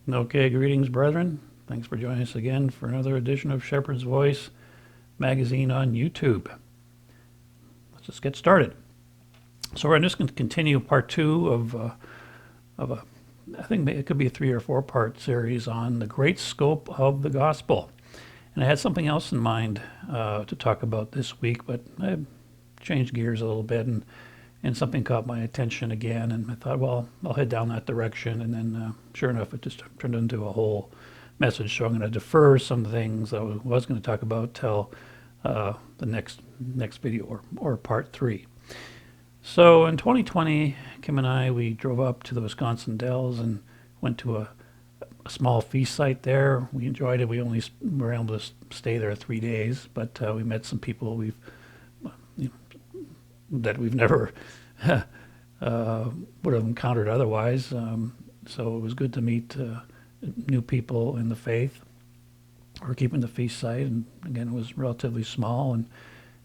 Okay, greetings, brethren. Thanks for joining us again for another edition of Shepherd's Voice magazine on YouTube. Let's just get started. So we're just going to continue part two of I think it could be a 3 or 4 part series on the great scope of the gospel. And I had something else in mind to talk about this week, but I changed gears a little bit and something caught my attention again, and I thought, well, I'll head down that direction, and then sure enough, it just turned into a whole message, so I'm going to defer some things I was going to talk about till the next video, or part 3. So in 2020, Kim and I, we drove up to the Wisconsin Dells and went to a small feast site there. We enjoyed it. We only were able to stay there 3 days, but we met some people that we've never would have encountered otherwise. So it was good to meet new people in the faith. We're keeping the feast site, and again, it was relatively small,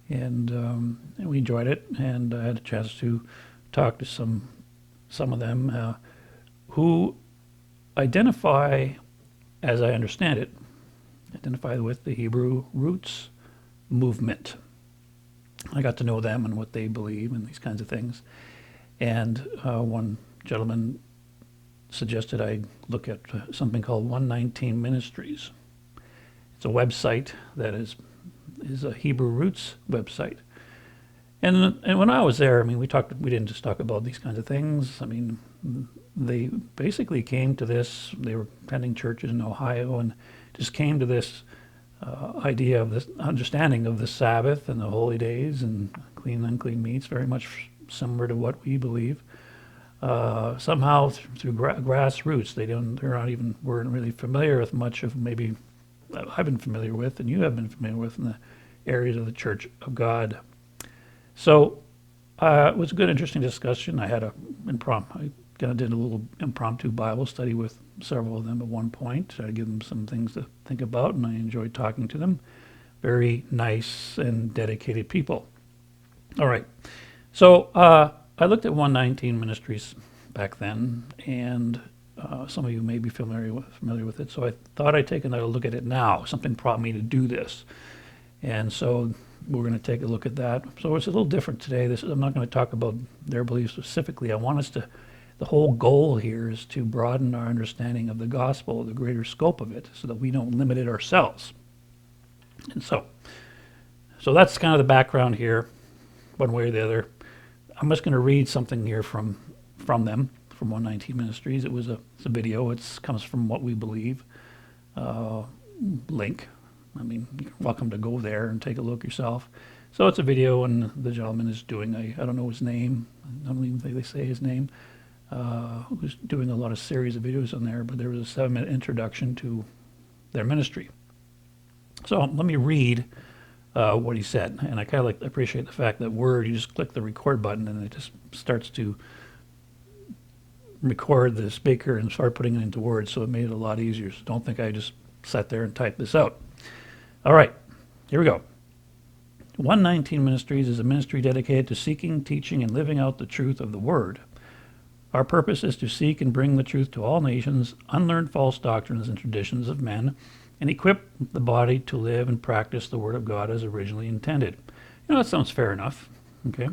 and we enjoyed it. And I had a chance to talk to some of them who identify, as I understand it, identify with the Hebrew roots movement. I got to know them and what they believe and these kinds of things. And one gentleman suggested I look at something called 119 Ministries. It's a website that is a Hebrew roots website. And when I was there, I mean, we didn't just talk about these kinds of things. I mean, they basically came to this. They were attending churches in Ohio and just came to this idea of this understanding of the Sabbath and the holy days and clean and unclean meats, very much similar to what we believe. Somehow through grassroots, weren't really familiar with much of maybe I've been familiar with and you have been familiar with in the areas of the Church of God. So it was a good, interesting discussion. I did a little impromptu Bible study with several of them at one point. Tried to give them some things to think about, and I enjoyed talking to them. Very nice and dedicated people. All right. So I looked at 119 Ministries back then, and some of you may be familiar with it. So I thought I'd take another look at it now. Something prompted me to do this. And so we're going to take a look at that. So it's a little different today. I'm not going to talk about their beliefs specifically. I want us to, the whole goal here is to broaden our understanding of the gospel, the greater scope of it, so that we don't limit it ourselves. And so that's kind of the background here, one way or the other. I'm just going to read something here from them, from 119 Ministries. It's a video. It comes from What We Believe link. I mean, you're welcome to go there and take a look yourself. So it's a video, and the gentleman is doing I don't know his name. I don't even think they say his name. Who's doing a lot of series of videos on there, but there was a 7-minute introduction to their ministry. So let me read what he said. And I kind of appreciate the fact that Word, you just click the record button and it just starts to record the speaker and start putting it into words, so it made it a lot easier. So don't think I just sat there and typed this out. All right, here we go. 119 Ministries is a ministry dedicated to seeking, teaching, and living out the truth of the Word. Our purpose is to seek and bring the truth to all nations, unlearn false doctrines and traditions of men, and equip the body to live and practice the Word of God as originally intended. That sounds fair enough. Okay,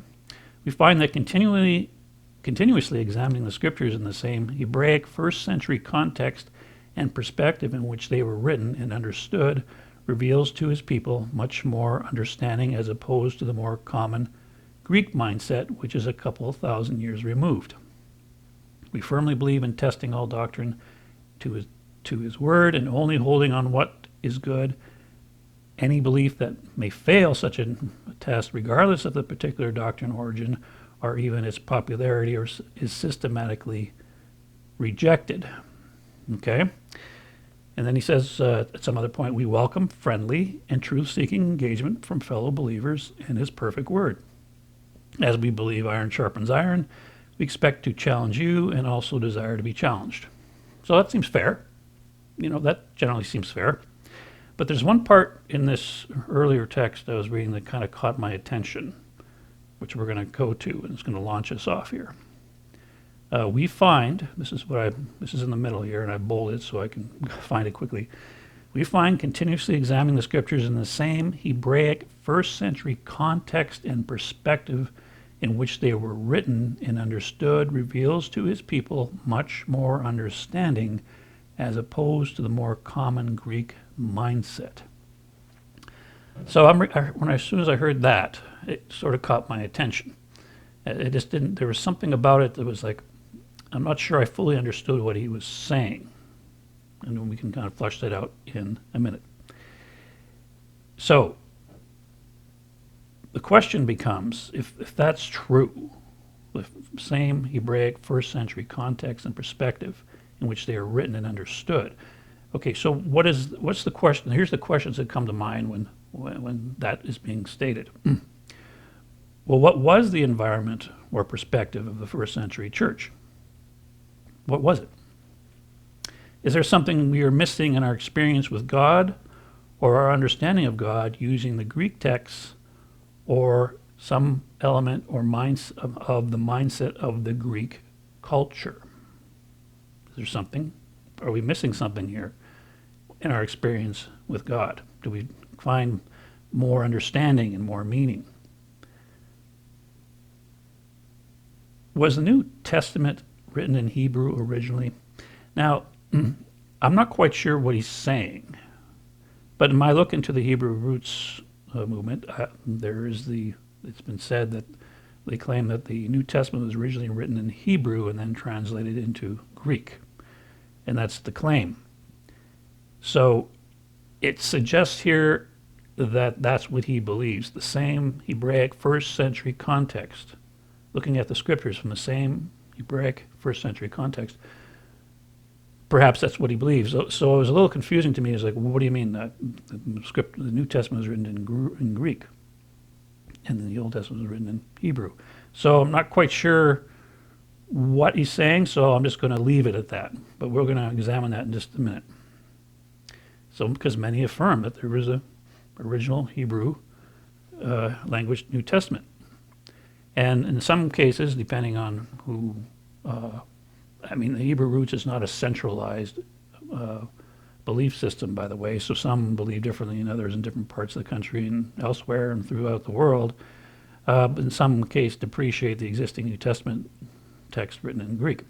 we find that continuously examining the Scriptures in the same Hebraic first-century context and perspective in which they were written and understood reveals to his people much more understanding as opposed to the more common Greek mindset, which is a couple thousand years removed. We firmly believe in testing all doctrine to his word and only holding on what is good. Any belief that may fail such a test, regardless of the particular doctrine origin or even its popularity, is systematically rejected. Okay? And then he says at some other point, we welcome friendly and truth-seeking engagement from fellow believers in his perfect word. As we believe iron sharpens iron, we expect to challenge you and also desire to be challenged. So that seems fair. That generally seems fair. But there's one part in this earlier text I was reading that kind of caught my attention, which we're going to go to, and it's going to launch us off here. We find, this is in the middle here, and I bolded so I can find it quickly. We find continuously examining the scriptures in the same Hebraic first century context and perspective in which they were written and understood reveals to his people much more understanding as opposed to the more common Greek mindset. So as soon as I heard that, it sort of caught my attention. It just didn't, there was something about it that was like, I'm not sure I fully understood what he was saying. And we can kind of flush that out in a minute. So the question becomes, if that's true, the same Hebraic first century context and perspective in which they are written and understood. Okay, so what's the question? Here's the questions that come to mind when that is being stated. Well, what was the environment or perspective of the first century church? What was it? Is there something we are missing in our experience with God or our understanding of God using the Greek texts or some element or of the mindset of the Greek culture? Is there something? Are we missing something here in our experience with God? Do we find more understanding and more meaning? Was the New Testament written in Hebrew originally? Now, I'm not quite sure what he's saying, but in my look into the Hebrew roots movement, it's been said that they claim that the New Testament was originally written in Hebrew and then translated into Greek, and that's the claim. So it suggests here that that's what he believes, the same Hebraic first century context, looking at the scriptures from the same Hebraic first century context. Perhaps that's what he believes. So it was a little confusing to me. It's like, well, what do you mean that the New Testament was written in Greek, and then the Old Testament was written in Hebrew? So I'm not quite sure what he's saying, so I'm just going to leave it at that. But we're going to examine that in just a minute. So, because many affirm that there was a original Hebrew language New Testament, and in some cases, depending on who. The Hebrew roots is not a centralized belief system, by the way, so some believe differently than others in different parts of the country and elsewhere and throughout the world, but in some case depreciate the existing New Testament text written in Greek.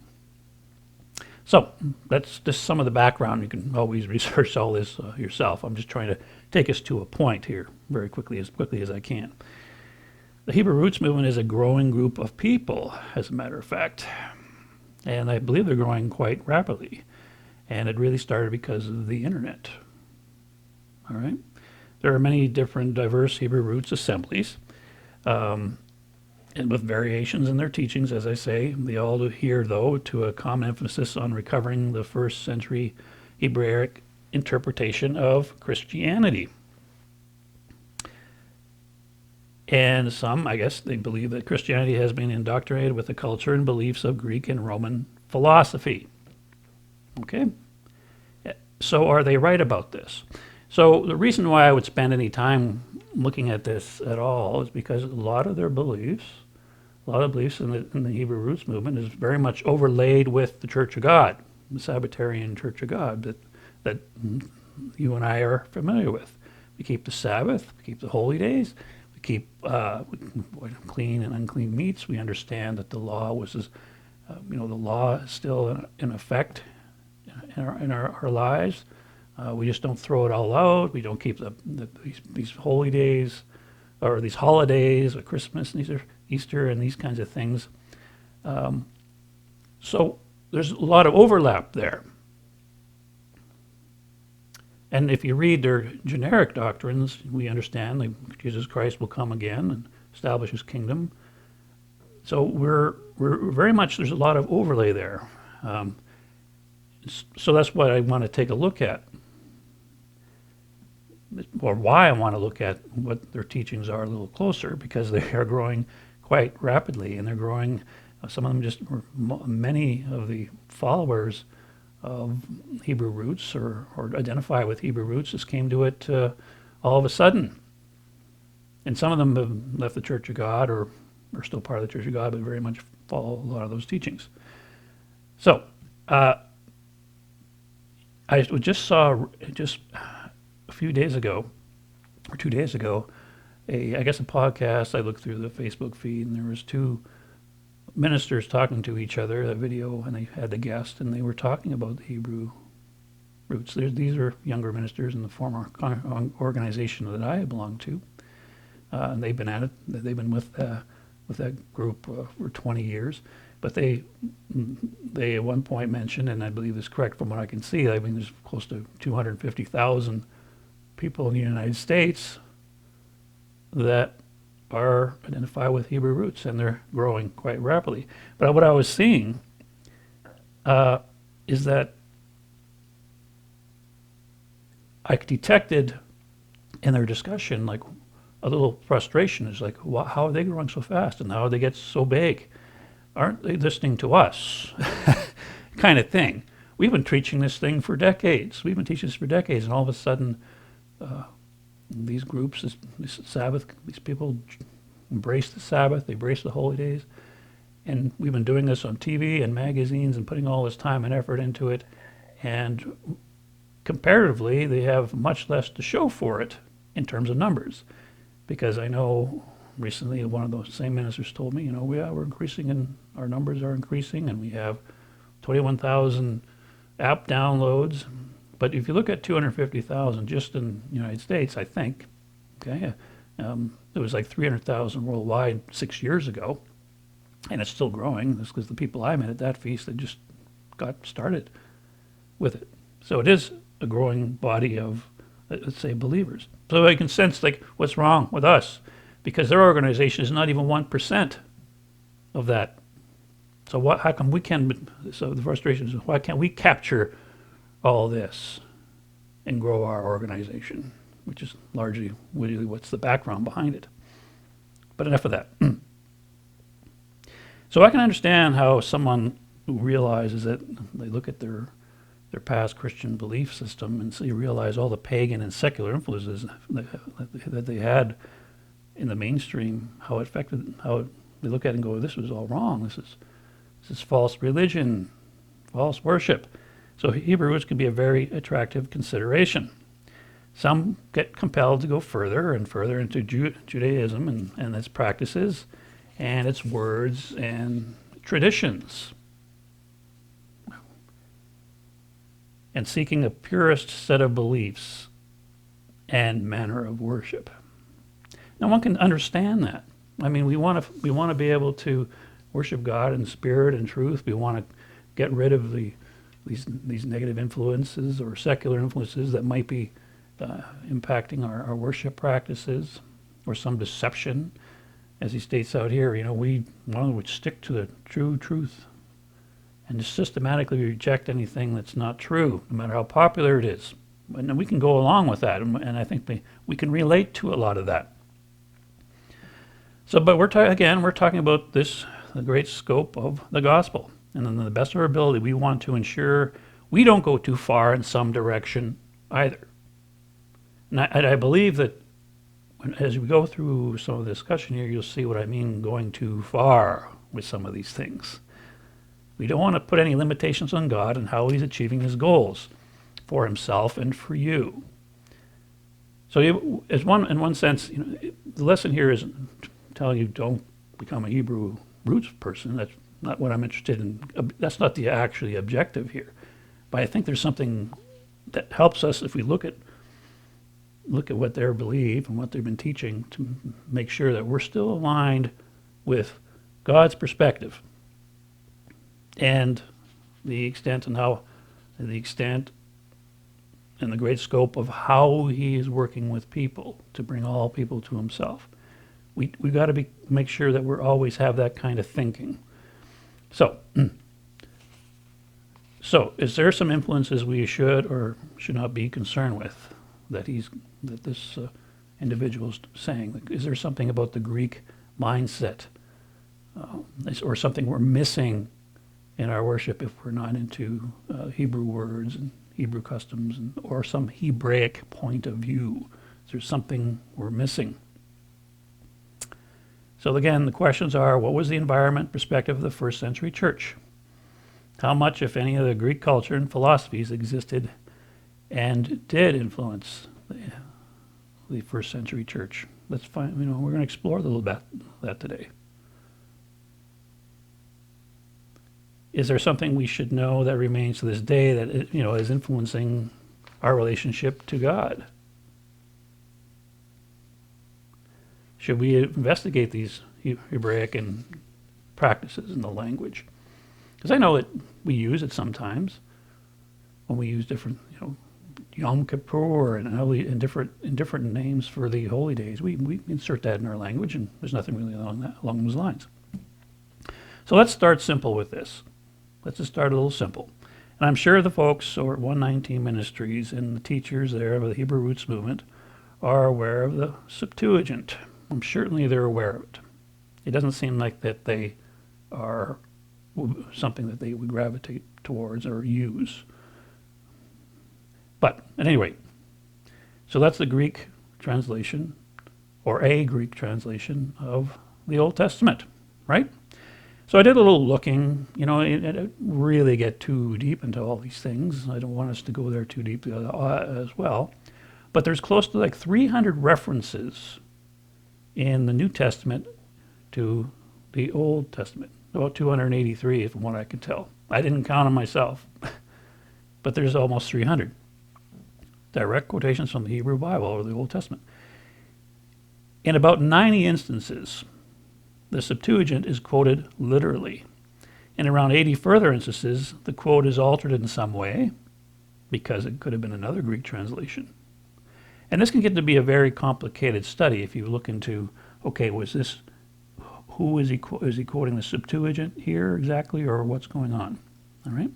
So that's just some of the background. You can always research all this yourself. I'm just trying to take us to a point here very quickly as I can. The Hebrew roots movement is a growing group of people, as a matter of fact. And I believe they're growing quite rapidly. And it really started because of the internet. All right? There are many different diverse Hebrew roots assemblies, and with variations in their teachings, as I say. They all adhere, though, to a common emphasis on recovering the first century Hebraic interpretation of Christianity. And some, I guess, they believe that Christianity has been indoctrinated with the culture and beliefs of Greek and Roman philosophy. Okay? So are they right about this? So the reason why I would spend any time looking at this at all is because a lot of beliefs in the Hebrew roots movement is very much overlaid with the Church of God, the Sabbatarian Church of God that you and I are familiar with. We keep the Sabbath, we keep the holy days, we keep clean and unclean meats. We understand that the law the law is still in effect in our lives. We just don't throw it all out. We don't keep these holy days or these holidays, or Christmas and Easter and these kinds of things. So there's a lot of overlap there. And if you read their generic doctrines, we understand that Jesus Christ will come again and establish his kingdom. So we're very much, there's a lot of overlay there. So that's what I want to take a look at, or why I want to look at what their teachings are a little closer, because they are growing quite rapidly, and they're growing, some of them many of the followers of Hebrew roots or identify with Hebrew roots just came to it all of a sudden. And some of them have left the Church of God or are still part of the Church of God, but very much follow a lot of those teachings. So, I just saw just a few days ago, or 2 days ago, I guess a podcast. I looked through the Facebook feed, and there was two ministers talking to each other, a video, and they had the guest, and they were talking about the Hebrew roots. These are younger ministers in the former organization that I belong to, and they've been at it. They've been with that group for 20 years. But they at one point mentioned, and I believe this is correct from what I can see, I mean, there's close to 250,000 people in the United States that are identified with Hebrew roots, and they're growing quite rapidly. But what I was seeing is that I detected in their discussion like a little frustration. Is like, how are they growing so fast, and how do they get so big? Aren't they listening to us? Kind of thing. We've been teaching this thing for decades. We've been teaching this for decades, and all of a sudden, these groups, this Sabbath, these people embrace the Sabbath, they embrace the holy days, and we've been doing this on TV and magazines and putting all this time and effort into it, and comparatively, they have much less to show for it in terms of numbers, because I know recently one of those same ministers told me, we're increasing, and our numbers are increasing, and we have 21,000 app downloads. But if you look at 250,000 just in the United States, I think, okay, it was like 300,000 worldwide 6 years ago, and it's still growing. That's because the people I met at that feast, they just got started with it. So it is a growing body of, let's say, believers. So I can sense like what's wrong with us, because their organization is not even 1% of that. So how come we can? So the frustration is, why can't we capture all this and grow our organization, which is largely really what's the background behind it. But enough of that. So I can understand how someone who realizes that they look at their past Christian belief system and see, realize all the pagan and secular influences that they had in the mainstream, how they look at it and go, this was all wrong. This is false religion, false worship. So Hebrew roots can be a very attractive consideration. Some get compelled to go further and further into Judaism and its practices and its words and traditions, and seeking a purest set of beliefs and manner of worship. Now one can understand that. I mean, we want to be able to worship God in spirit and truth. We want to get rid of these negative influences or secular influences that might be impacting our worship practices, or some deception, as he states out here. We want to stick to the true truth and just systematically reject anything that's not true, no matter how popular it is. And we can go along with that, and I think we can relate to a lot of that. So, but we're talking about the great scope of the gospel. And in the best of our ability, we want to ensure we don't go too far in some direction either. And I believe that as we go through some of the discussion here, you'll see what I mean going too far with some of these things. We don't want to put any limitations on God and how he's achieving his goals for himself and for you. So in one sense, the lesson here isn't telling you don't become a Hebrew roots person. That's not what I'm interested in. That's not the actually objective here. But I think there's something that helps us if we look at what they believe and what they've been teaching, to make sure that we're still aligned with God's perspective and the extent and the great scope of how he is working with people to bring all people to himself. We got to make sure that we always have that kind of thinking. So is there some influences we should or should not be concerned with that this individual is saying? Is there something about the Greek mindset, or something we're missing in our worship if we're not into Hebrew words and Hebrew customs, or some Hebraic point of view? Is there something we're missing? So again, the questions are, what was the environment perspective of the first century church? How much, if any, of the Greek culture and philosophies existed and did influence the first century church? Let's find, we're going to explore a little bit that today. Is there something we should know that remains to this day that, is influencing our relationship to God? Should we investigate these Hebraic and practices in the language? Because I know that we use it sometimes when we use different, Yom Kippur and different names for the holy days. We insert that in our language, and there's nothing really along those lines. So let's start simple with this. Let's just start a little simple. And I'm sure the folks over at 119 Ministries and the teachers there of the Hebrew Roots movement are aware of the Septuagint. Certainly they're aware of it. It doesn't seem like that they are something that they would gravitate towards or use. But at any rate, so that's the Greek translation, or a Greek translation of the Old Testament, right? So I did a little looking, I didn't really get too deep into all these things. I don't want us to go there too deep as well. But there's close to like 300 references in the New Testament to the Old Testament. About 283 from what I can tell. I didn't count them myself, but there's almost 300. Direct quotations from the Hebrew Bible or the Old Testament. In about 90 instances, the Septuagint is quoted literally. In around 80 further instances, the quote is altered in some way because it could have been another Greek translation. And this can get to be a very complicated study if you look into, okay, who is he quoting the Septuagint here exactly, or what's going on? All right.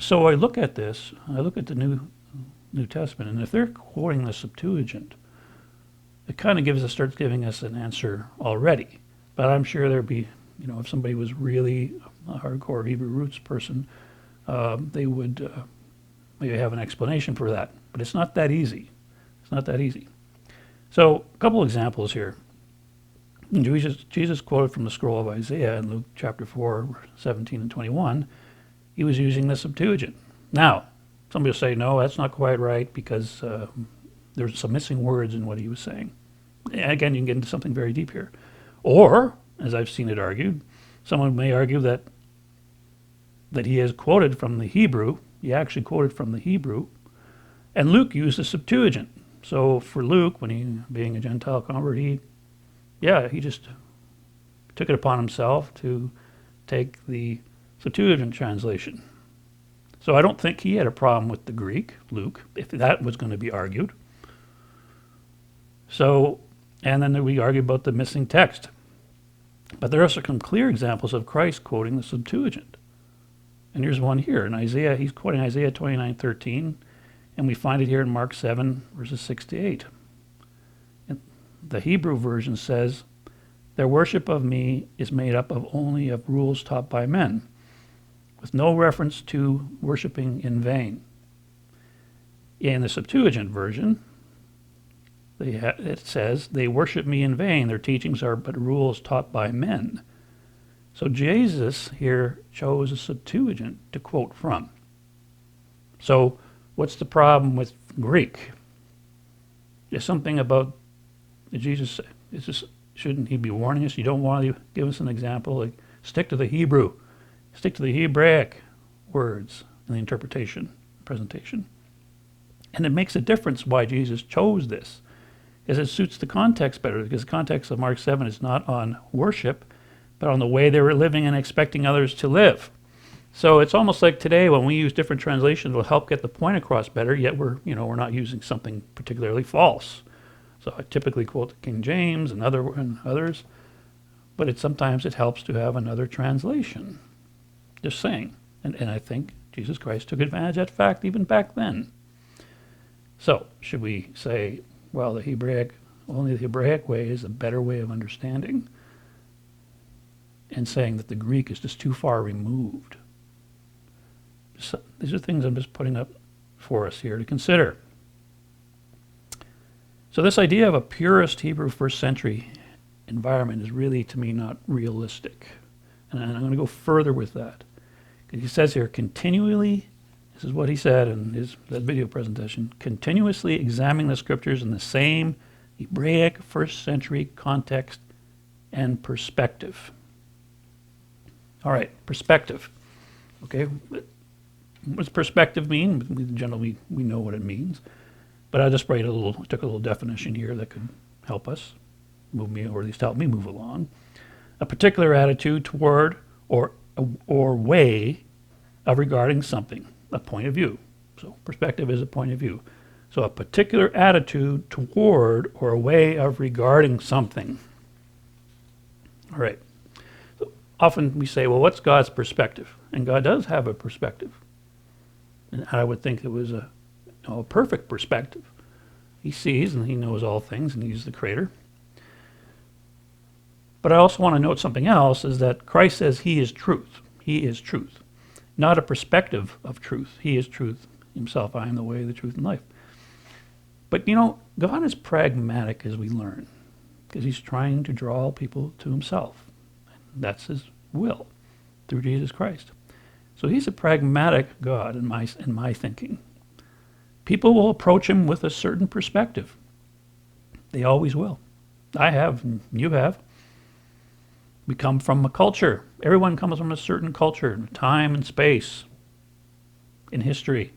So I look at this. I look at the New Testament, and if they're quoting the Septuagint, it kind of starts giving us an answer already. But I'm sure there'd be, if somebody was really a hardcore Hebrew roots person, they would maybe have an explanation for that. But it's not that easy. It's not that easy. So a couple examples here. Jesus quoted from the scroll of Isaiah in Luke chapter 4, 17 and 21. He was using the Septuagint. Now, somebody will say, no, that's not quite right because there's some missing words in what he was saying. And again, you can get into something very deep here. Or, as I've seen it argued, someone may argue that he has quoted from the Hebrew. He actually quoted from the Hebrew. And Luke used the Septuagint. So for Luke, when he, being a Gentile convert, he just took it upon himself to take the Septuagint translation. So I don't think he had a problem with the Greek, Luke, if that was going to be argued. So, and then we argue about the missing text. But there are some clear examples of Christ quoting the Septuagint. And here's one here. In Isaiah, he's quoting Isaiah 29:13, and we find it here in Mark 7, verses 6 to 8. And the Hebrew version says, their worship of me is made up of only of rules taught by men, with no reference to worshiping in vain. In the Septuagint version, it says, they worship me in vain. Their teachings are but rules taught by men. So Jesus here chose a Septuagint to quote from. So what's the problem with Greek? There's something about Jesus. Shouldn't he be warning us? You don't want to give us an example. Like, stick to the Hebrew. Stick to the Hebraic words in the interpretation, presentation. And it makes a difference why Jesus chose this, because it suits the context better, because the context of Mark 7 is not on worship, but on the way they were living and expecting others to live. So it's almost like today when we use different translations, it'll help get the point across better, yet we're not using something particularly false. So I typically quote the King James and others, but sometimes it helps to have another translation. Just saying. And I think Jesus Christ took advantage of that fact even back then. So should we say, well, only the Hebraic way is a better way of understanding, and saying that the Greek is just too far removed? So these are things I'm just putting up for us here to consider. So this idea of a purist Hebrew first century environment is really, to me, not realistic. And I'm going to go further with that. Because he says here, continually, this is what he said in that video presentation, continuously examining the scriptures in the same Hebraic first century context and perspective. All right, perspective. Okay, what does perspective mean? Generally, we know what it means. But I just took a little definition here that could help us move me, or at least help me move along. A particular attitude toward or way of regarding something, a point of view. So perspective is a point of view. So a particular attitude toward or a way of regarding something. All right. So often we say, well, what's God's perspective? And God does have a perspective. And I would think it was a perfect perspective. He sees and he knows all things, and he's the creator. But I also want to note something else, is that Christ says he is truth. He is truth. Not a perspective of truth. He is truth himself. I am the way, the truth, and life. But God is pragmatic, as we learn, because he's trying to draw people to himself. That's his will through Jesus Christ. So he's a pragmatic God in my thinking. People will approach him with a certain perspective. They always will. I have, and you have. We come from a culture. Everyone comes from a certain culture, time and space, in history.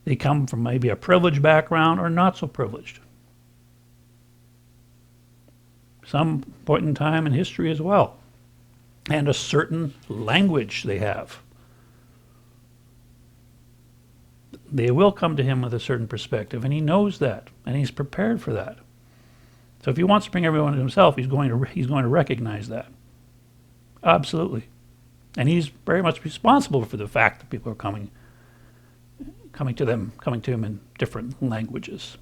They come from maybe a privileged background or not so privileged. Some point in time in history as well. And a certain language they have. They will come to him with a certain perspective, and he knows that, and he's prepared for that. So if he wants to bring everyone to himself, he's going to recognize that. Absolutely. And he's very much responsible for the fact that people are coming to him in different languages.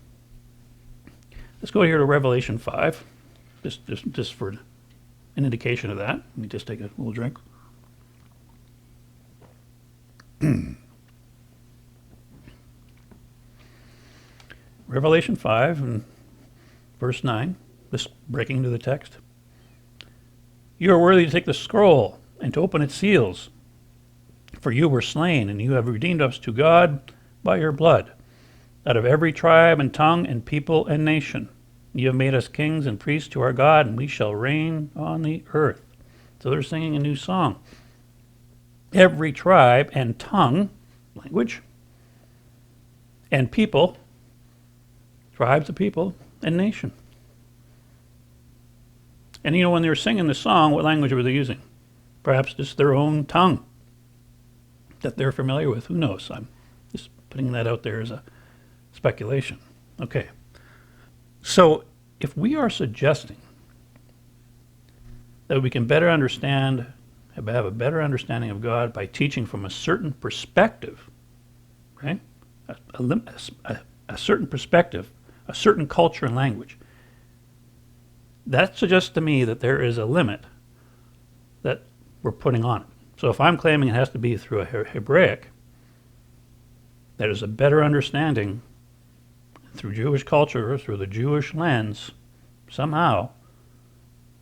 Let's go here to Revelation 5, just for an indication of that. Let me just take a little drink. Revelation 5 and verse 9, this breaking into the text. You are worthy to take the scroll and to open its seals, for you were slain, and you have redeemed us to God by your blood, out of every tribe and tongue and people and nation. You have made us kings and priests to our God, and we shall reign on the earth. So they're singing a new song. Every tribe and tongue, language, and people, tribes of people, and nation. And when they were singing the song, what language were they using? Perhaps just their own tongue that they're familiar with. Who knows? I'm just putting that out there as a speculation. Okay. So if we are suggesting that we can better understand, have a better understanding of God by teaching from a certain perspective, right? A certain perspective, a certain culture and language, that suggests to me that there is a limit that we're putting on it. So if I'm claiming it has to be through a Hebraic, that is a better understanding through Jewish culture, through the Jewish lens, somehow,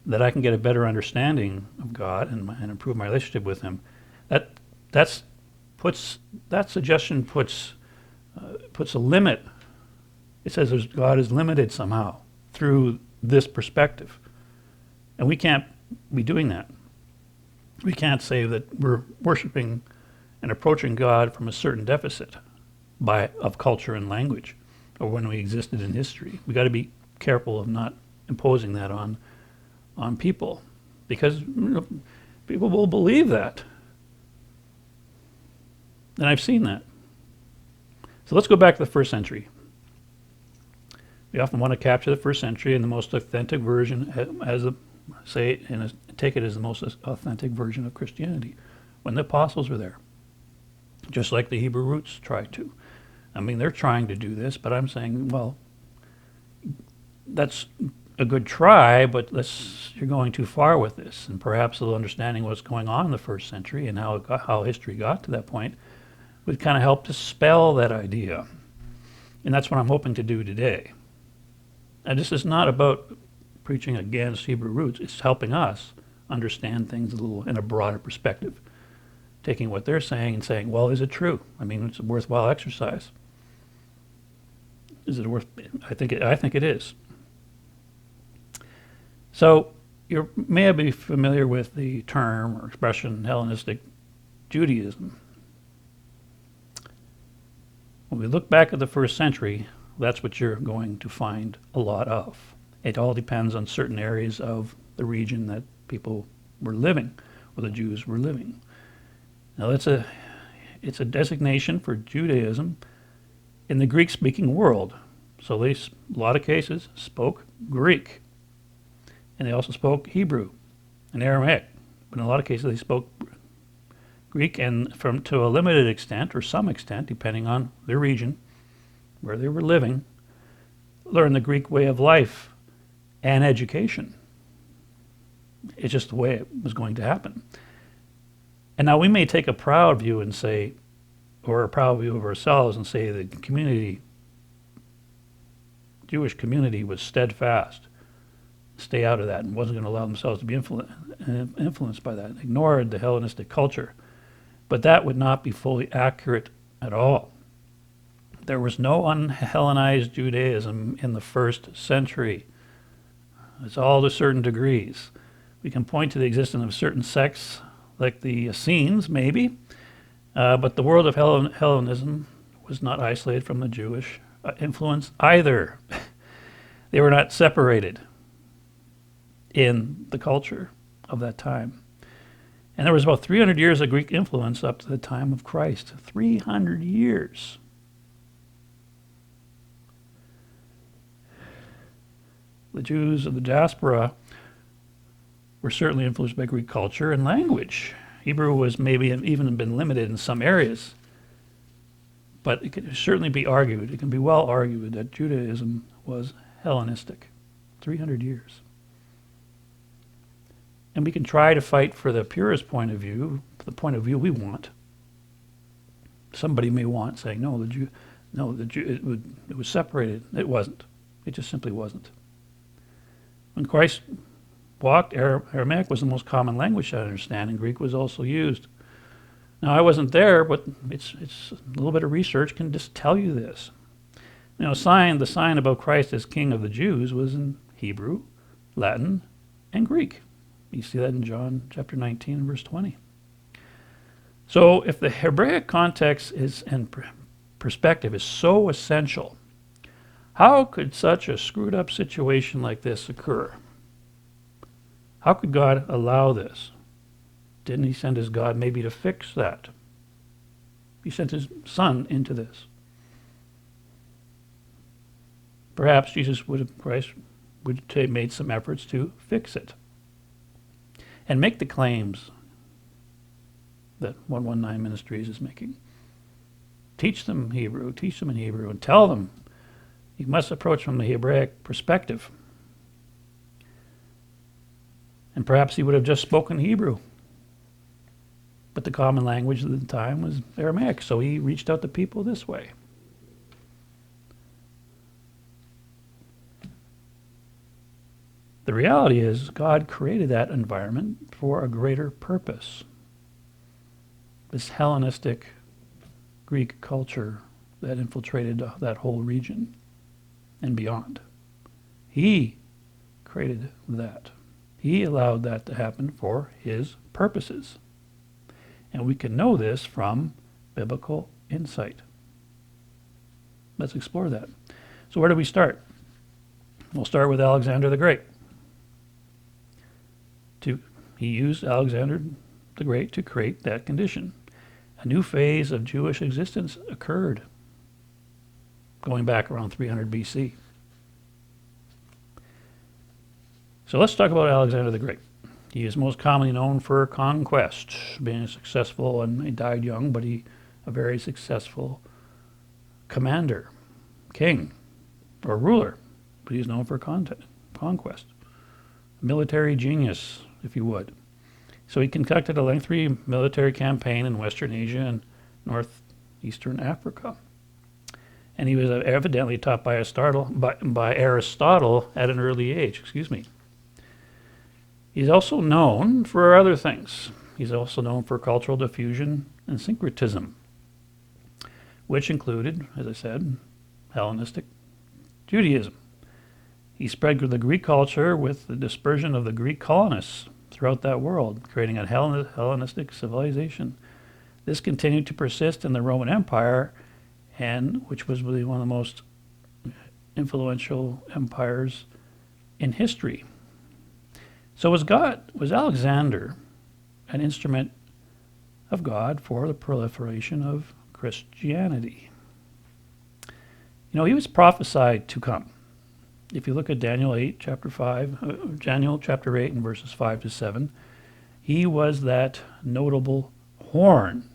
that I can get a better understanding of God and improve my relationship with him, that suggestion puts a limit. It says God is limited somehow through this perspective. And we can't be doing that. We can't say that we're worshiping and approaching God from a certain deficit of culture and language, or when we existed in history. We got to be careful of not imposing that on people, because people will believe that. And I've seen that. So let's go back to the first century. We often want to capture the first century and the most authentic version, take it as the most authentic version of Christianity, when the apostles were there. Just like the Hebrew roots try to. I mean, they're trying to do this, but I'm saying, well, that's a good try, but you're going too far with this. And perhaps a little understanding what's going on in the first century and how history got to that point would kind of help dispel that idea. And that's what I'm hoping to do today. And this is not about preaching against Hebrew roots. It's helping us understand things a little in a broader perspective, taking what they're saying and saying, well, is it true? I mean, it's a worthwhile exercise. Is it worth? I think it is. So you may be familiar with the term or expression Hellenistic Judaism. When we look back at the first century, that's what you're going to find a lot of. It all depends on certain areas of the region that people were living, or the Jews were living. Now it's a designation for Judaism in the Greek-speaking world. So they, a lot of cases, spoke Greek. And they also spoke Hebrew and Aramaic. But in a lot of cases they spoke Greek, and to a limited extent, or some extent, depending on their region, where they were living, learned the Greek way of life and education. It's just the way it was going to happen. And now we may take a proud view and say, or a proud view of ourselves and say the Jewish community was steadfast, stay out of that, and wasn't going to allow themselves to be influenced by that, ignored the Hellenistic culture. But that would not be fully accurate at all. There was no un-Hellenized Judaism in the first century. It's all to certain degrees. We can point to the existence of certain sects, like the Essenes, maybe, but the world of Hellenism was not isolated from the Jewish influence either. They were not separated in the culture of that time. And there was about 300 years of Greek influence up to the time of Christ. 300 years. The Jews of the diaspora were certainly influenced by Greek culture and language. Hebrew was maybe even been limited in some areas. But it can certainly be argued, it can be well argued, that Judaism was Hellenistic. 300 years. And we can try to fight for the purest point of view, the point of view we want. Somebody may want, saying, it was separated. It wasn't. It just simply wasn't. When Christ walked, Aramaic was the most common language to understand, and Greek was also used. Now, I wasn't there, but it's a little bit of research can just tell you this. The sign about Christ as King of the Jews was in Hebrew, Latin, and Greek. You see that in John chapter 19 and verse 20. So if the Hebraic context and perspective is so essential, how could such a screwed up situation like this occur? How could God allow this? Didn't he send his God maybe to fix that? He sent his Son into this. Perhaps Christ would have made some efforts to fix it and make the claims that 119 Ministries is making. Teach them Hebrew, teach them in Hebrew, and tell them you must approach from the Hebraic perspective. And perhaps he would have just spoken Hebrew. But the common language of the time was Aramaic, so he reached out to people this way. The reality is God created that environment for a greater purpose. This Hellenistic Greek culture that infiltrated that whole region and beyond. He created that. He allowed that to happen for his purposes. And we can know this from biblical insight. Let's explore that. So where do we start? We'll start with Alexander the Great. He used Alexander the Great to create that condition. A new phase of Jewish existence occurred, going back around 300 BC. So let's talk about Alexander the Great. He is most commonly known for conquest, being successful, and he died young, but a very successful commander, king, or ruler. But he's known for conquest. Military genius, if you would. So he conducted a lengthy military campaign in Western Asia and northeastern Africa. And he was evidently taught by Aristotle at an early age. He's also known for other things. He's also known for cultural diffusion and syncretism, which included, as I said, Hellenistic Judaism. He spread the Greek culture with the dispersion of the Greek colonists throughout that world, creating a Hellenistic civilization. This continued to persist in the Roman Empire, and which was really one of the most influential empires in history. So was Alexander an instrument of God for the proliferation of Christianity? He was prophesied to come. If you look at Daniel chapter 8 and verses 5 to 7, he was that notable horn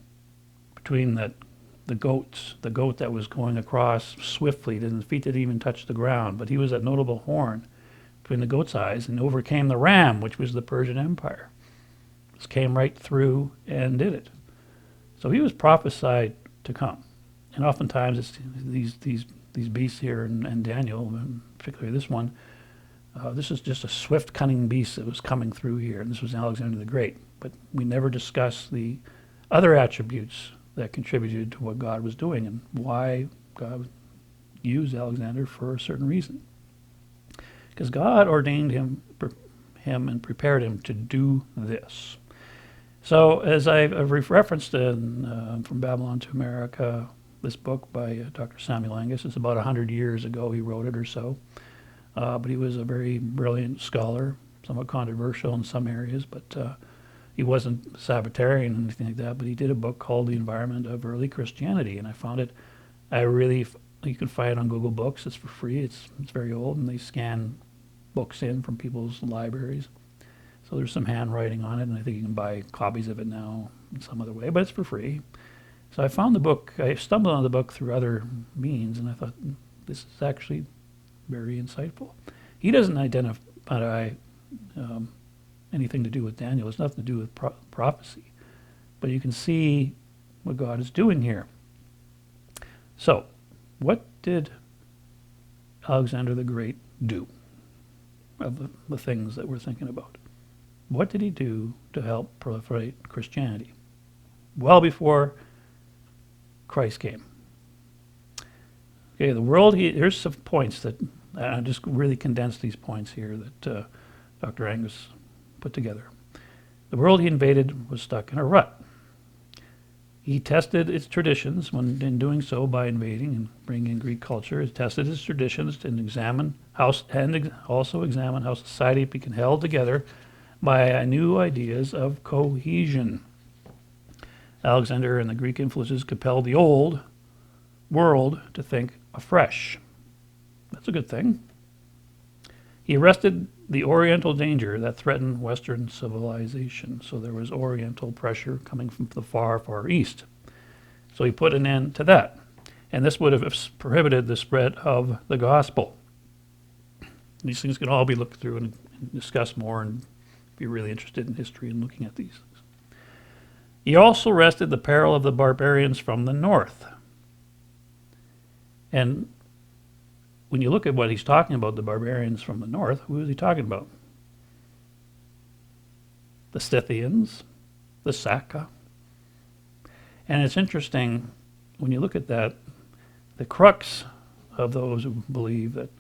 between the goat that was going across swiftly, and his feet didn't even touch the ground, but he was that notable horn between the goat's eyes and overcame the ram, which was the Persian Empire. Just came right through and did it. So he was prophesied to come. And oftentimes it's these beasts here and Daniel, and particularly this one, this is just a swift, cunning beast that was coming through here, and this was Alexander the Great. But we never discuss the other attributes that contributed to what God was doing and why God used Alexander for a certain reason. Because God ordained him and prepared him to do this. So as I've referenced From Babylon to America, this book by Dr. Samuel Angus, it's about 100 years ago he wrote it or so. But he was a very brilliant scholar, somewhat controversial in some areas, but he wasn't Sabbatarian or anything like that, but he did a book called The Environment of Early Christianity, and I found it, you can find it on Google Books, it's for free, it's very old, and they scan books in from people's libraries. So there's some handwriting on it, and I think you can buy copies of it now in some other way, but it's for free. So I found the book, I stumbled on the book through other means, and I thought, this is actually very insightful. He doesn't identify anything to do with Daniel. It's nothing to do with prophecy. But you can see what God is doing here. So, what did Alexander the Great do of the things that we're thinking about? What did he do to help proliferate Christianity? Well before Christ came. Okay, the world, here's some points that, I just really condensed these points here that Dr. Angus put together. The world he invaded was stuck in a rut. He tested its traditions when, in doing so, by invading and bringing in Greek culture, he tested its traditions and also examine how society became held together by new ideas of cohesion. Alexander and the Greek influences compelled the old world to think afresh. That's a good thing. He arrested the Oriental danger that threatened Western civilization. So there was Oriental pressure coming from the far, far east. So he put an end to that. And this would have prohibited the spread of the gospel. These things can all be looked through and discussed more, and if you're really interested in history and looking at these things. He also arrested the peril of the barbarians from the north. And when you look at what he's talking about, the barbarians from the north, who is he talking about? The Scythians, the Saka. And it's interesting, when you look at that, the crux of those who believe that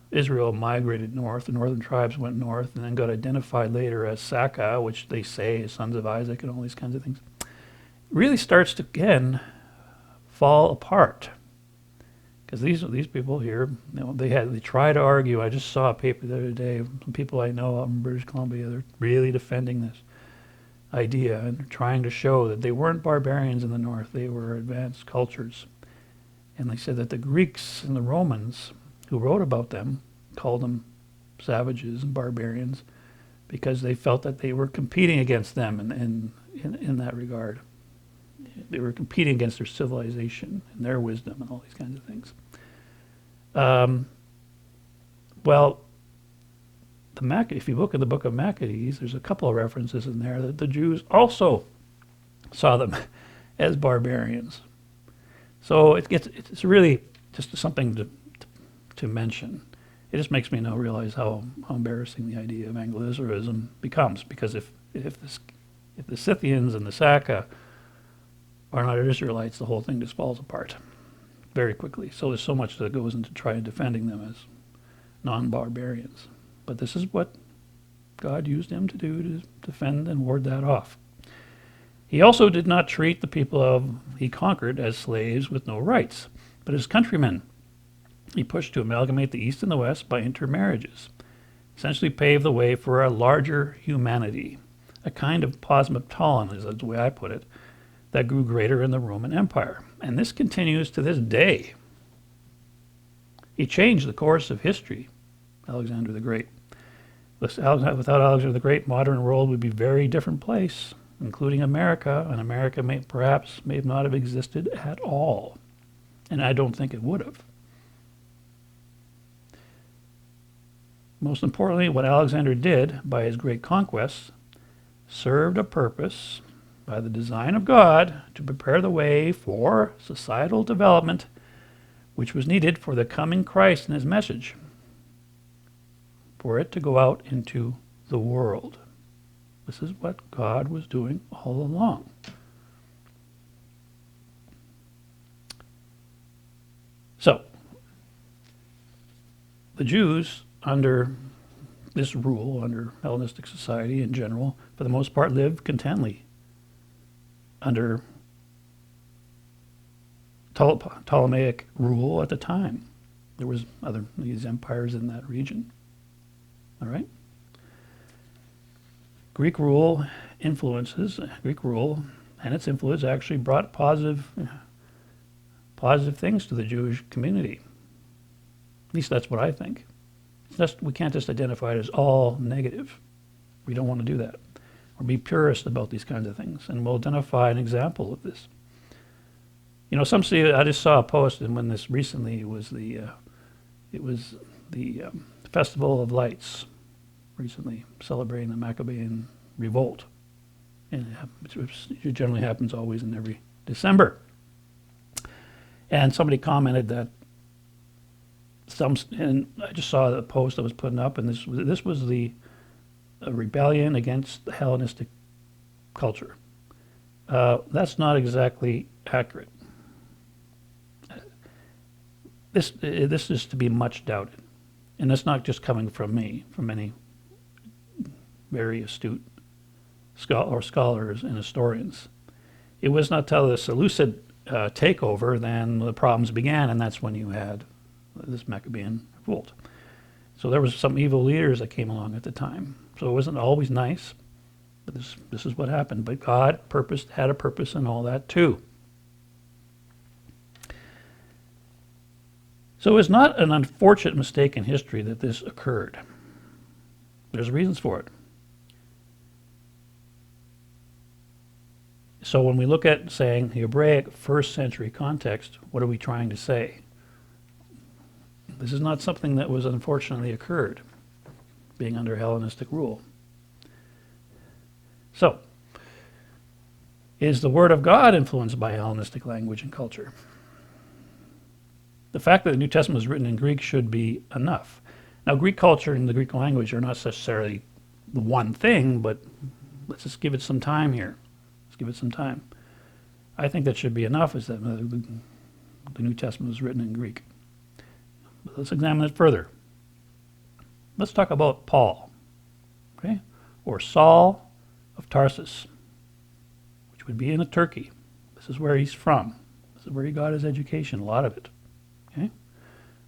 Israel migrated north, the northern tribes went north, and then got identified later as Saka, which they say is sons of Isaac and all these kinds of things, really starts to, again, fall apart. Because these people here, they try to argue. I just saw a paper the other day. Some people I know out in British Columbia, they're really defending this idea and trying to show that they weren't barbarians in the north. They were advanced cultures. And they said that the Greeks and the Romans who wrote about them called them savages and barbarians because they felt that they were competing against them in that regard. They were competing against their civilization and their wisdom and all these kinds of things. Well, if you look at the book of Maccabees, there's a couple of references in there that the Jews also saw them as barbarians. So it's really just something to mention. it just makes me now realize how embarrassing the idea of Anglo-Israelism becomes. Because if the Scythians and the Saka are not Israelites, the whole thing just falls apart very quickly. So there's so much that goes into trying defending them as non-barbarians. But this is what God used him to do, to defend and ward that off. He also did not treat the people he conquered as slaves with no rights, but as countrymen. He pushed to amalgamate the East and the West by intermarriages, essentially paved the way for a larger humanity, a kind of cosmopolitanism, is the way I put it, that grew greater in the Roman Empire. And this continues to this day. He changed the course of history, Alexander the Great. Without Alexander the Great, modern world would be a very different place, including America, and America may not have existed at all. And I don't think it would have. Most importantly, what Alexander did by his great conquests served a purpose by the design of God to prepare the way for societal development, which was needed for the coming Christ and his message, for it to go out into the world. This is what God was doing all along. So, the Jews, under this rule, under Hellenistic society in general, for the most part lived contently under Ptolemaic rule at the time. There was these empires in that region. All right? Greek rule and its influence actually brought positive things to the Jewish community. At least that's what I think. We can't just identify it as all negative. We don't want to do that. Or be purist about these kinds of things. And we'll identify an example of this. You know, I just saw a post, and when this recently was the Festival of Lights, recently celebrating the Maccabean Revolt. And it generally happens always in every December. And somebody commented that and I just saw the post that was put up, and this was a rebellion against the Hellenistic culture. That's not exactly accurate. This is to be much doubted, and that's not just coming from me, from many very astute scholars and historians. It was not until the Seleucid takeover then the problems began, and that's when you had this Maccabean Revolt. So there was some evil leaders that came along at the time. So it wasn't always nice, but this is what happened. But God had a purpose in all that too. So it's not an unfortunate mistake in history that this occurred. There's reasons for it. So when we look at saying the Hebraic first century context, what are we trying to say? This is not something that was unfortunately occurred, being under Hellenistic rule. So, is the Word of God influenced by Hellenistic language and culture? The fact that the New Testament was written in Greek should be enough. Now, Greek culture and the Greek language are not necessarily the one thing, but let's just give it some time here. Let's give it some time. I think that should be enough, is that the New Testament was written in Greek. But let's examine it further. Let's talk about Paul, okay, or Saul of Tarsus, which would be in Turkey. This is where he's from. This is where he got his education, a lot of it. Okay,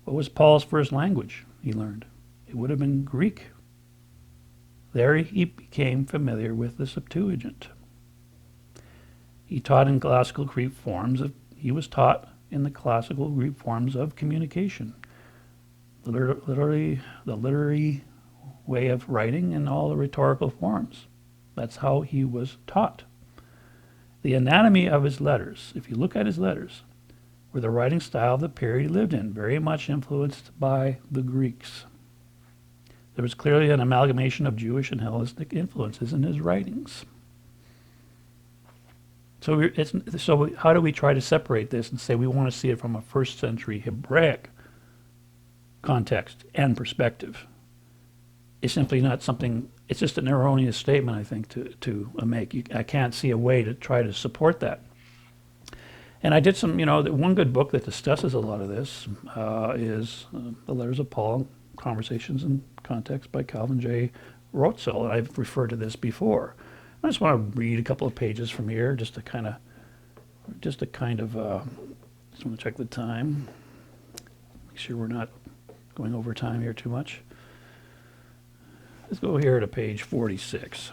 what was Paul's first language he learned? It would have been Greek. There he became familiar with the Septuagint. He taught in classical Greek forms he was taught in the classical Greek forms of communication. The literary way of writing and all the rhetorical forms. That's how he was taught. The anatomy of his letters, if you look at his letters, were the writing style of the period he lived in, very much influenced by the Greeks. There was clearly an amalgamation of Jewish and Hellenistic influences in his writings. So how do we try to separate this and say we want to see it from a first century Hebraic context and perspective is simply not something. It's just an erroneous statement, I think, to make. I can't see a way to try to support that. And I did some, one good book that discusses a lot of this is The Letters of Paul, Conversations in Context by Calvin J. Rotzel. I've referred to this before. I just want to read a couple of pages from here just to kind of, just want to check the time. Make sure we're not going over time here too much. Let's go here to page 46.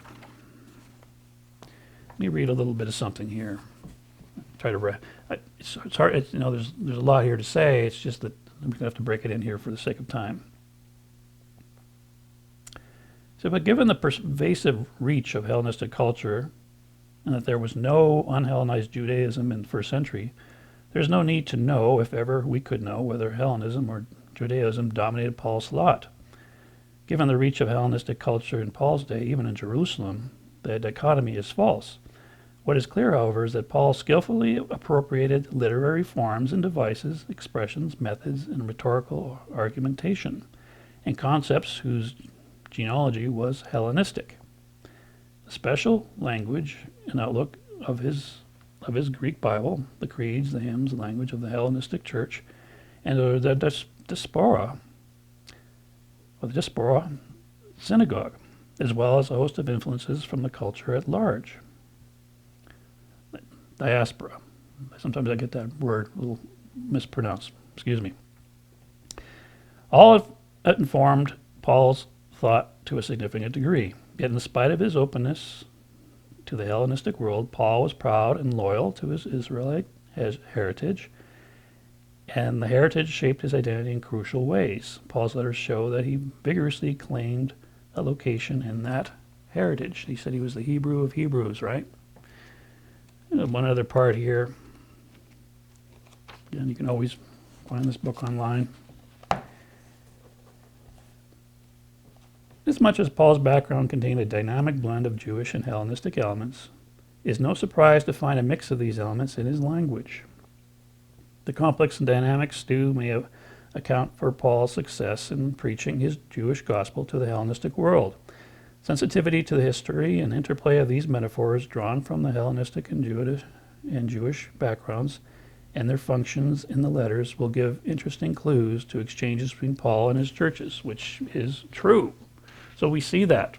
Let me read a little bit of something here. Try to it's hard. There's a lot here to say. It's just that I'm going to have to break it in here for the sake of time. So, but given the pervasive reach of Hellenistic culture, and that there was no un-Hellenized Judaism in the first century, there's no need to know, if ever we could know, whether Hellenism or Judaism dominated Paul's thought. Given the reach of Hellenistic culture in Paul's day, even in Jerusalem, the dichotomy is false. What is clear, however, is that Paul skillfully appropriated literary forms and devices, expressions, methods, and rhetorical argumentation, and concepts whose genealogy was Hellenistic. The special language and outlook of his Greek Bible, the creeds, the hymns, the language of the Hellenistic Church, and the diaspora synagogue, as well as a host of influences from the culture at large. Diaspora. Sometimes I get that word a little mispronounced. Excuse me. All informed Paul's thought to a significant degree. Yet in spite of his openness to the Hellenistic world, Paul was proud and loyal to his Israelite heritage, and the heritage shaped his identity in crucial ways. Paul's letters show that he vigorously claimed a location in that heritage. He said he was the Hebrew of Hebrews, right? And one other part here, and you can always find this book online. As much as Paul's background contained a dynamic blend of Jewish and Hellenistic elements, it is no surprise to find a mix of these elements in his language. The complex and dynamic stew may account for Paul's success in preaching his Jewish gospel to the Hellenistic world. Sensitivity to the history and interplay of these metaphors drawn from the Hellenistic and Jewish backgrounds and their functions in the letters will give interesting clues to exchanges between Paul and his churches, which is true. So we see that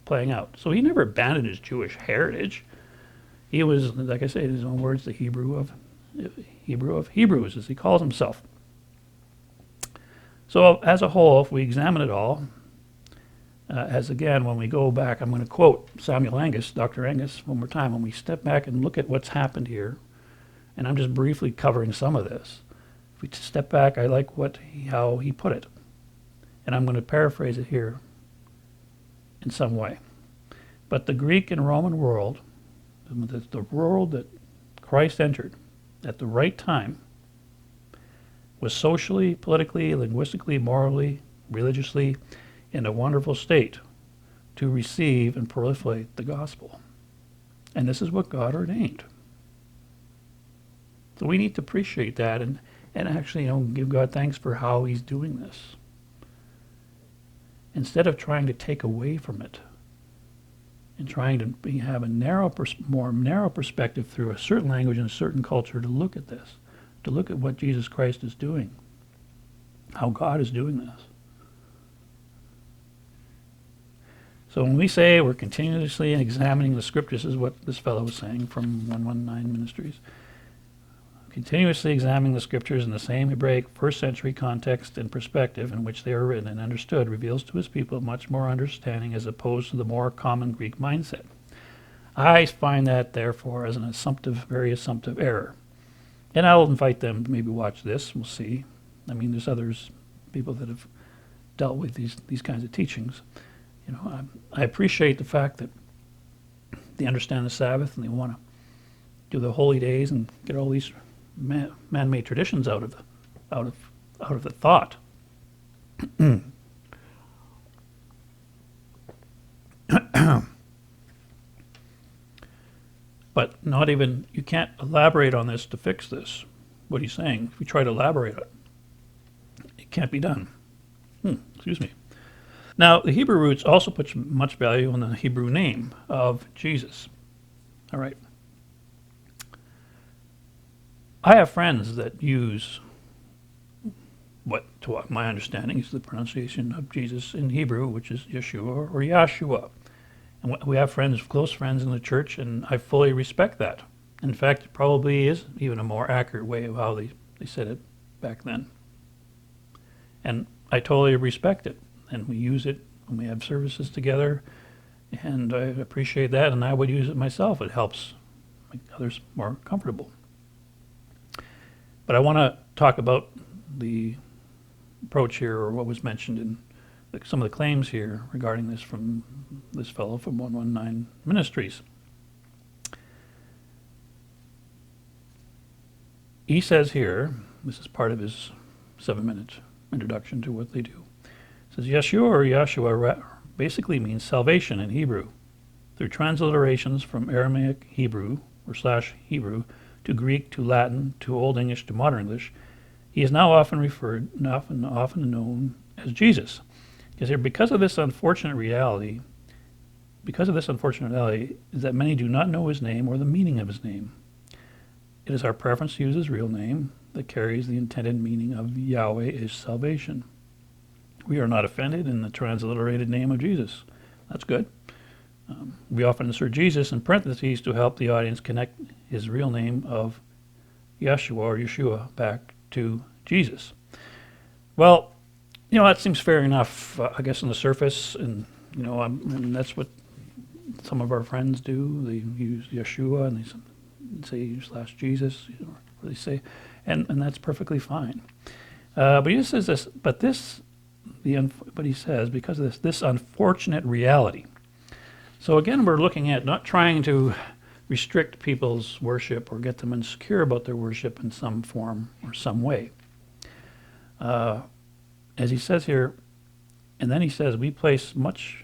playing out. So he never abandoned his Jewish heritage. He was, like I say, in his own words, the Hebrew of Hebrews, as he calls himself. So as a whole, if we examine it all, when we go back, I'm going to quote Samuel Angus, Dr. Angus, one more time. When we step back and look at what's happened here, and I'm just briefly covering some of this. If we step back, I like how he put it. And I'm going to paraphrase it here in some way. But the Greek and Roman world, the world that Christ entered at the right time, was socially, politically, linguistically, morally, religiously, in a wonderful state to receive and proliferate the gospel. And this is what God ordained. So we need to appreciate that and actually give God thanks for how he's doing this. Instead of trying to take away from it and trying to have a more narrow perspective through a certain language and a certain culture to look at this, to look at what Jesus Christ is doing, how God is doing this. So when we say we're continuously examining the scriptures, this is what this fellow was saying from 119 Ministries. Continuously examining the scriptures in the same Hebraic first century context and perspective in which they are written and understood reveals to his people much more understanding as opposed to the more common Greek mindset. I find that, therefore, as an very assumptive error. And I'll invite them to maybe watch this. We'll see. I mean, there's people that have dealt with these kinds of teachings. I appreciate the fact that they understand the Sabbath and they want to do the holy days and get all these man-made traditions out of the thought. But you can't elaborate on this to fix this. What he's saying, if you try to elaborate it, it can't be done. Excuse me. Now, the Hebrew roots also put much value on the Hebrew name of Jesus. All right. I have friends that use what, to my understanding, is the pronunciation of Jesus in Hebrew, which is Yeshua or Yahshua. And we have friends, close friends in the church, and I fully respect that. In fact, it probably is even a more accurate way of how they said it back then. And I totally respect it. And we use it when we have services together, and I appreciate that, and I would use it myself. It helps make others more comfortable. But I want to talk about the approach here, or what was mentioned in some of the claims here regarding this from this fellow from 119 Ministries. He says here, this is part of his 7-minute introduction to what they do. It says Yeshua or Yahshua basically means salvation in Hebrew. Through transliterations from Aramaic Hebrew or / Hebrew to Greek to Latin to Old English to Modern English, he is now often known as Jesus. Because of this unfortunate reality is that many do not know his name or the meaning of his name. It is our preference to use his real name that carries the intended meaning of Yahweh is salvation. We are not offended in the transliterated name of Jesus. That's good. We often insert Jesus in parentheses to help the audience connect his real name of Yeshua or Yeshua back to Jesus. Well, that seems fair enough, I guess, on the surface, and and that's what some of our friends do. They use Yeshua and they say /Jesus, or they say, and that's perfectly fine. But he says this. But he says because of this unfortunate reality. So again, we're looking at not trying to restrict people's worship or get them insecure about their worship in some form or some way. As he says here, and then he says, we place much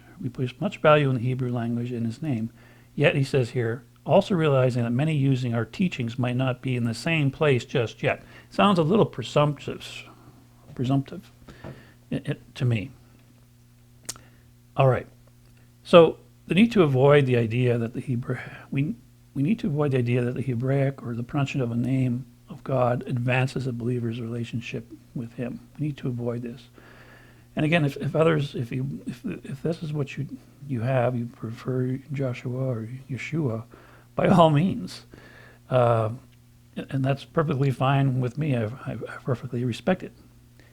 value in the Hebrew language in his name. Yet, he says here, also realizing that many using our teachings might not be in the same place just yet. Sounds a little presumptive to me. All right. So we need to avoid the idea that the Hebraic or the pronunciation of a name of God advances a believer's relationship with him. We need to avoid this. And again, if this is what you have, you prefer Joshua or Yeshua, by all means, and that's perfectly fine with me. I perfectly respect it.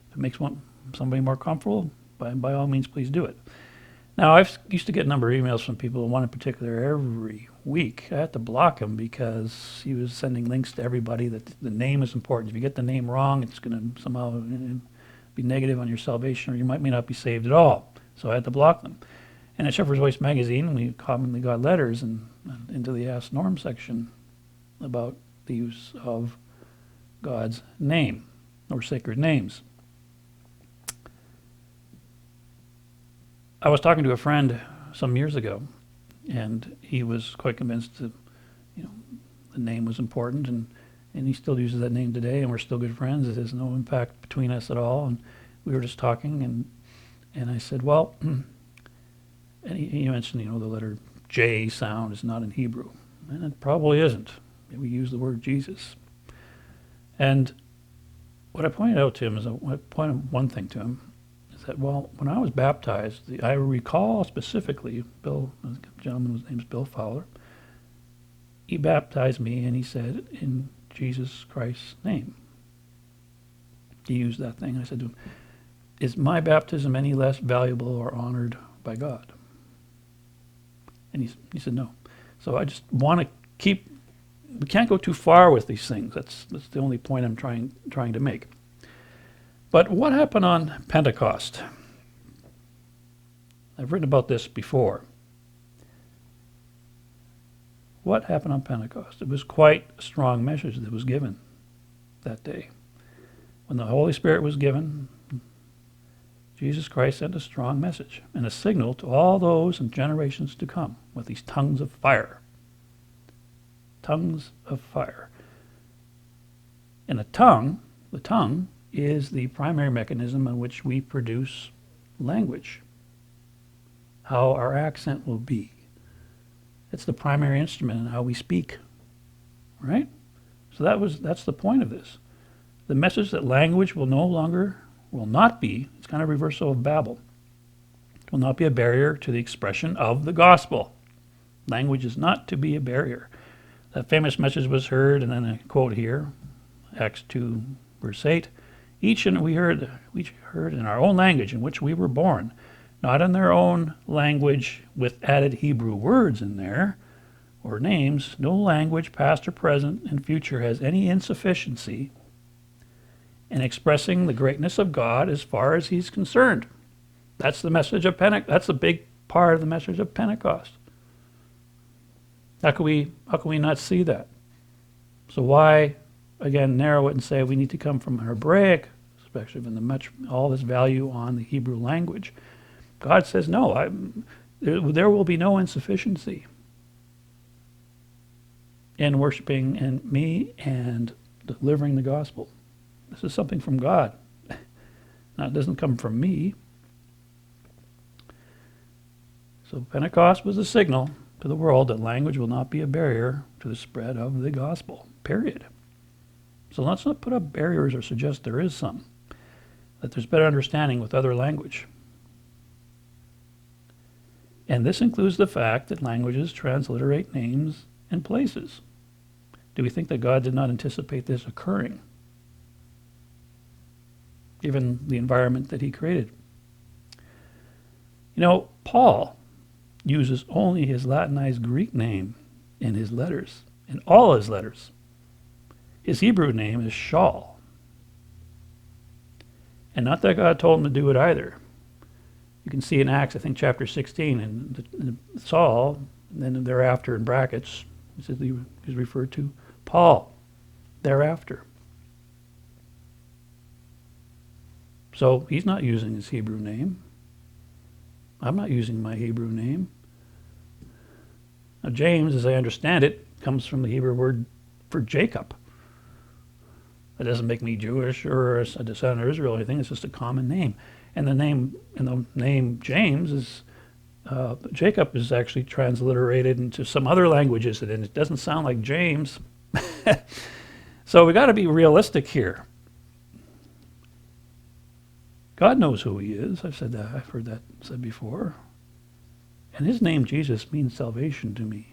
If it makes somebody more comfortable, by all means, please do it. Now, I used to get a number of emails from people, one in particular, every week. I had to block him because he was sending links to everybody that the name is important. If you get the name wrong, it's going to somehow be negative on your salvation, or you may not be saved at all. So I had to block them. And at Shepherd's Voice magazine, we commonly got letters into the Ask Norm section about the use of God's name or sacred names. I was talking to a friend some years ago, and he was quite convinced that the name was important, and he still uses that name today, and we're still good friends. It has no impact between us at all. And we were just talking, and I said, well, and he mentioned, the letter J sound is not in Hebrew, and it probably isn't. We use the word Jesus. And what I pointed out to him is, I pointed one thing to him, is that, well, when I was baptized, I recall specifically, a gentleman whose name is Bill Fowler, he baptized me, and he said, in Jesus Christ's name. He used that thing. I said to him, is my baptism any less valuable or honored by God? And he said no. So I just want to we can't go too far with these things. That's the only point I'm trying to make. But what happened on Pentecost? I've written about this before. What happened on Pentecost? It was quite a strong message that was given that day. When the Holy Spirit was given, Jesus Christ sent a strong message and a signal to all those in generations to come with these tongues of fire. Tongues of fire. And the tongue is the primary mechanism in which we produce language, how our accent will be. It's the primary instrument in how we speak, right? So that's the point of this. The message that language will not be, it's kind of reversal of Babel, will not be a barrier to the expression of the gospel. Language is not to be a barrier. That famous message was heard, and then a quote here, Acts 2, verse 8. We heard in our own language in which we were born, not in their own language with added Hebrew words in there, or names. No language, past or present and future, has any insufficiency in expressing the greatness of God as far as he's concerned. That's the message of Pentecost. That's a big part of the message of Pentecost. How can we not see that? So why, again, narrow it and say we need to come from Hebraic, especially when all this value on the Hebrew language? God says, no, there will be no insufficiency in worshiping and me and delivering the gospel. This is something from God. Now, it doesn't come from me. So Pentecost was a signal to the world that language will not be a barrier to the spread of the gospel, period. So let's not put up barriers or suggest there is some, that there's better understanding with other language. And this includes the fact that languages transliterate names and places. Do we think that God did not anticipate this occurring, given the environment that he created? You know, Paul uses only his Latinized Greek name in his letters, in all his letters. His Hebrew name is Shaul. And not that God told him to do it either. You can see in Acts, I think, chapter 16, and Saul, and then thereafter in brackets, he is referred to Paul thereafter. So he's not using his Hebrew name. I'm not using my Hebrew name. Now, James, as I understand it, comes from the Hebrew word for Jacob. That doesn't make me Jewish or a descendant of Israel or anything. It's just a common name. And the name James is Jacob is actually transliterated into some other languages, and it doesn't sound like James. So we got to be realistic here. God knows who he is. I've said that. I've heard that said before. And his name, Jesus, means salvation to me.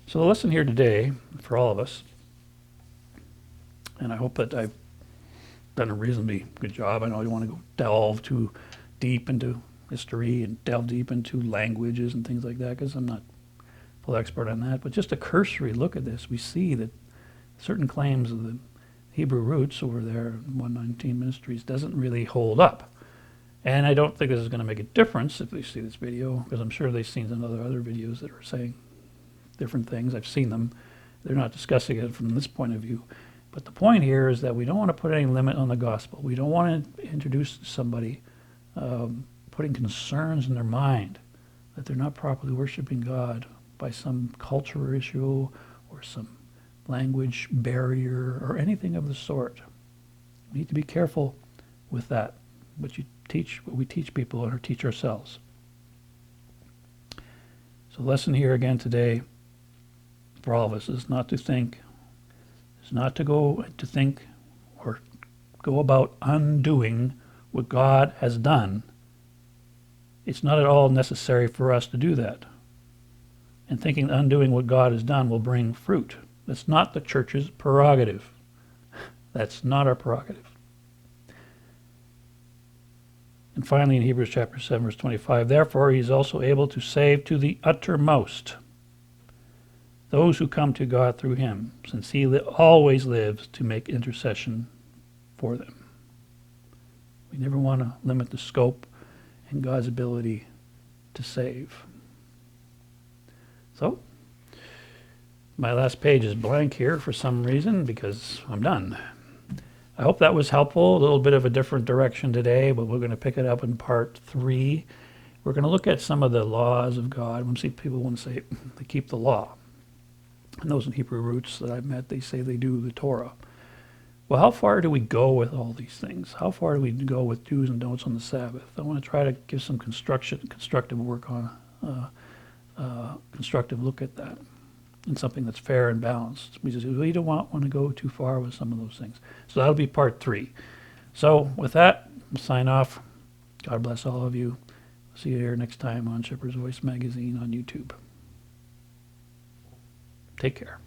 So the lesson here today, for all of us, and I hope that I've done a reasonably good job. I know you want to go delve too deep into history and delve deep into languages and things like that, because I'm not a full expert on that. But just a cursory look at this, we see that certain claims of the Hebrew roots over there in 119 Ministries doesn't really hold up. And I don't think this is going to make a difference if they see this video, because I'm sure they've seen some other videos that are saying different things. I've seen them. They're not discussing it from this point of view. But the point here is that we don't want to put any limit on the gospel. We don't want to introduce somebody putting concerns in their mind that they're not properly worshiping God by some cultural issue or some language barrier or anything of the sort. We need to be careful with that, what we teach people or teach ourselves. So the lesson here again today for all of us is not to think, or go about undoing what God has done. It's not at all necessary for us to do that. And thinking undoing what God has done will bring fruit. That's not the church's prerogative. That's not our prerogative. And finally, in Hebrews chapter 7, verse 25, therefore he is also able to save to the uttermost those who come to God through him, since he always lives to make intercession for them. We never want to limit the scope and God's ability to save. So, my last page is blank here for some reason because I'm done. I hope that was helpful. A little bit of a different direction today, but we're going to pick it up in part 3. We're going to look at some of the laws of God. When people want to say they keep the law. And those in Hebrew roots that I've met, they say they do the Torah. well, how far do we go with all these things? How far do we go with do's and don'ts on the Sabbath? I want to try to give some constructive work on constructive look at that, and something that's fair and balanced. We don't want to go too far with some of those things. So that'll be part 3. So with that, we'll sign off. God bless all of you. See you here next time on Shepherd's Voice Magazine on YouTube. Take care.